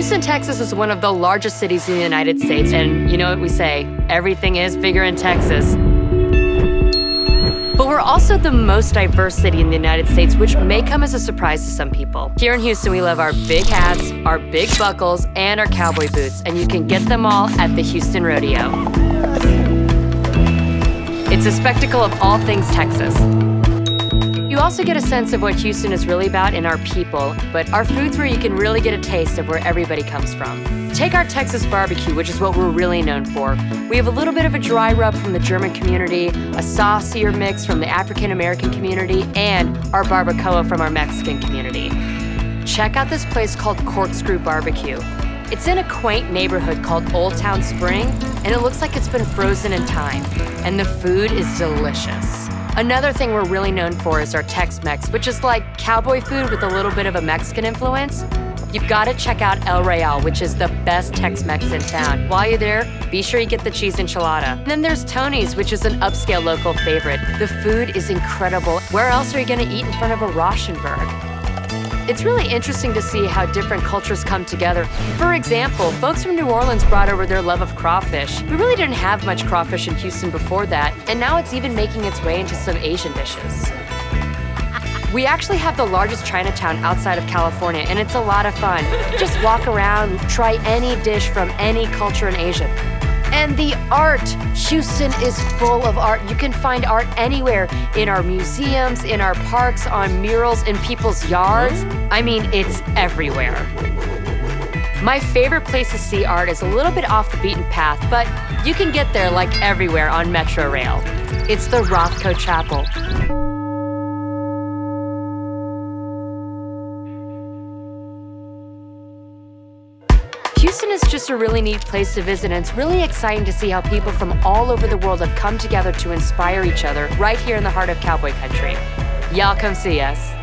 Houston, Texas is one of the largest cities in the United States, and you know what we say, everything is bigger in Texas. But we're also the most diverse city in the United States, which may come as a surprise to some people. Here in Houston, we love our big hats, our big buckles, and our cowboy boots, and you can get them all at the Houston Rodeo. It's a spectacle of all things Texas. You also get a sense of what Houston is really about in our people, but our food's where you can really get a taste of where everybody comes from. Take our Texas barbecue, which is what we're really known for. We have a little bit of a dry rub from the German community, a saucier mix from the African American community, and our barbacoa from our Mexican community. Check out this place called Corkscrew Barbecue. It's in a quaint neighborhood called Old Town Spring, and it looks like it's been frozen in time. And the food is delicious. Another thing we're really known for is our Tex-Mex, which is like cowboy food with a little bit of a Mexican influence. You've got to check out El Real, which is the best Tex-Mex in town. While you're there, be sure you get the cheese enchilada. And then there's Tony's, which is an upscale local favorite. The food is incredible. Where else are you going to eat in front of a Rauschenberg? It's really interesting to see how different cultures come together. For example, folks from New Orleans brought over their love of crawfish. We really didn't have much crawfish in Houston before that, and now it's even making its way into some Asian dishes. We actually have the largest Chinatown outside of California, and it's a lot of fun. Just walk around, try any dish from any culture in Asia. And the art. Houston is full of art. You can find art anywhere, in our museums, in our parks, on murals, in people's yards. I mean, it's everywhere. My favorite place to see art is a little bit off the beaten path, but you can get there like everywhere on Metro Rail. It's the Rothko Chapel. Houston is just a really neat place to visit, and it's really exciting to see how people from all over the world have come together to inspire each other right here in the heart of cowboy country. Y'all come see us.